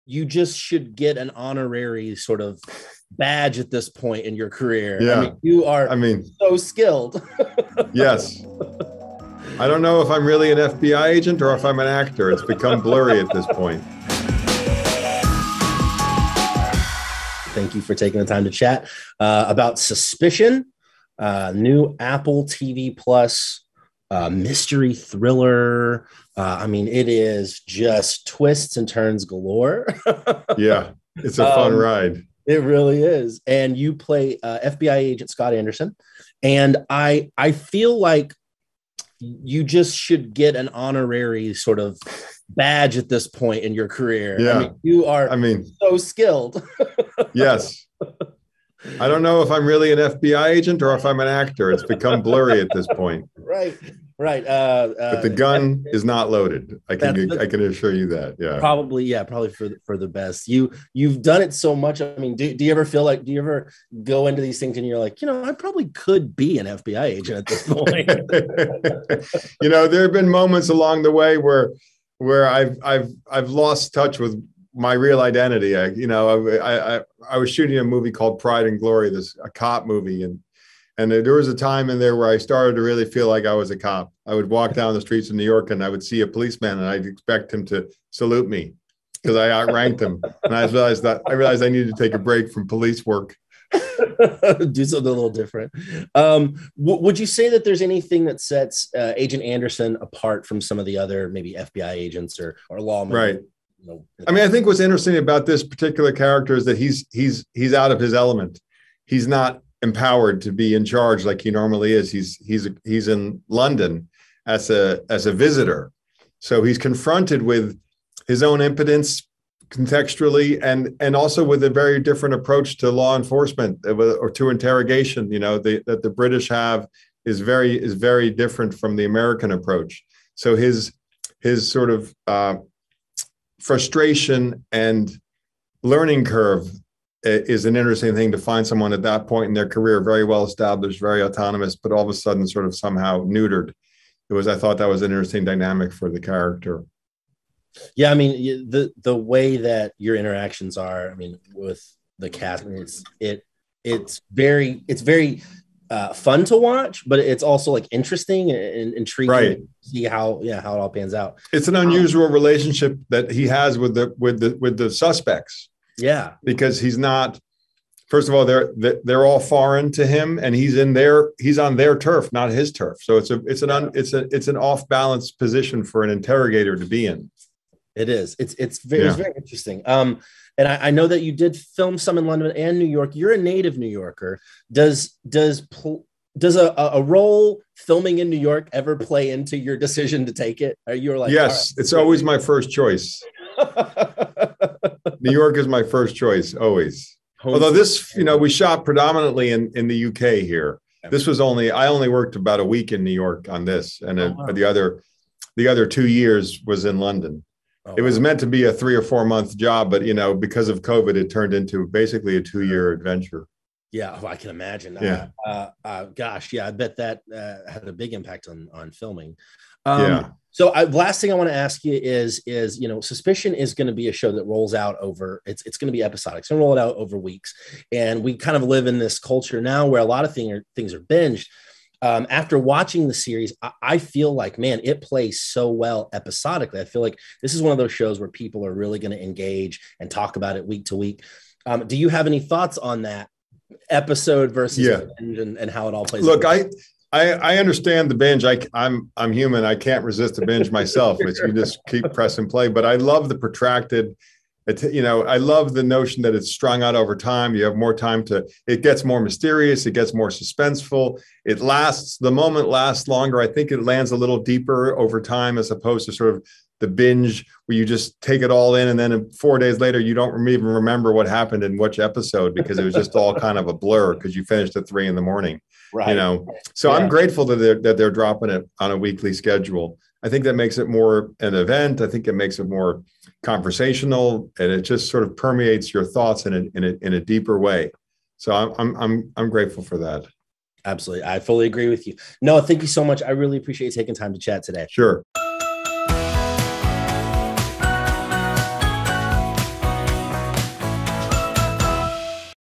you just should get an honorary sort of badge at this point in your career. Yeah. I mean, you are so skilled. Yes. I don't know if I'm really an FBI agent or if I'm an actor. It's become blurry at this point. Thank you for taking the time to chat about Suspicion, new Apple TV Plus mystery thriller. I mean, it is just twists and turns galore. Yeah, it's a fun ride. It really is. And you play FBI agent Scott Anderson. And I feel like you just should get an honorary sort of badge at this point in your career. Yeah. I mean, you are so skilled. Yes. I don't know if I'm really an FBI agent or if I'm an actor. It's become blurry at this point. Right. But the gun is not loaded. I can assure you that. Yeah. Probably for the best. You've done it so much. I mean, do you ever feel like, do you ever go into these things and you're like, I probably could be an FBI agent at this point? There have been moments along the way where I've lost touch with my real identity. I was shooting a movie called Pride and Glory, a cop movie, and there was a time in there where I started to really feel like I was a cop. I would walk down the streets of New York and I would see a policeman and I'd expect him to salute me because I outranked him. And I realized I needed to take a break from police work. Do something a little different. Would you say that there's anything that sets Agent Anderson apart from some of the other maybe FBI agents or lawmen? Right. I mean, I think what's interesting about this particular character is that he's out of his element. He's not empowered to be in charge like he normally is. He's in London as a visitor, so he's confronted with his own impotence contextually, and also with a very different approach to law enforcement or to interrogation. That the British have is very different from the American approach. So his sort of frustration and learning curve is an interesting thing to find someone at that point in their career, very well established, very autonomous, but all of a sudden sort of somehow neutered. I thought that was an interesting dynamic for the character. Yeah, I mean, the way that your interactions are, I mean, with the cast, I mean, it's very fun to watch, but it's also like interesting and intriguing to see how it all pans out. It's an unusual relationship that he has with the suspects. Yeah, because he's not. First of all, they're all foreign to him, and he's on their turf, not his turf. So it's an off balance position for an interrogator to be in. It is. It's very interesting. And I know that you did film some in London and New York. You're a native New Yorker. Does a role filming in New York ever play into your decision to take it? Or you're like, yes, it's always my first choice. New York is my first choice, always. Although this, we shot predominantly in the UK here. I only worked about a week in New York on this, and the other 2 years was in London. It was meant to be a 3 or 4 month job, but because of COVID, it turned into basically a 2-year adventure. Yeah, I can imagine. Yeah. Gosh, yeah, I bet that had a big impact on filming. So last thing I want to ask you is Suspicion is going to be a show that rolls out over. It's going to be episodic. It's going to roll it out over weeks, and we kind of live in this culture now where a lot of things are binged. After watching the series, I feel like, man, it plays so well episodically. I feel like this is one of those shows where people are really going to engage and talk about it week to week. Do you have any thoughts on that episode versus binge and how it all plays? Look, I understand the binge. I'm human. I can't resist a binge myself. You just keep press and play. But I love the protracted. I love the notion that it's strung out over time. You have more time it gets more mysterious. It gets more suspenseful. The moment lasts longer. I think it lands a little deeper over time as opposed to sort of the binge where you just take it all in. And then 4 days later, you don't even remember what happened in which episode because it was just all kind of a blur because you finished at 3 a.m. Right. So I'm grateful that they're dropping it on a weekly schedule. I think that makes it more an event. I think it makes it more conversational, and it just sort of permeates your thoughts in a deeper way. So I'm grateful for that. Absolutely. I fully agree with you. Noah, thank you so much. I really appreciate you taking time to chat today. Sure.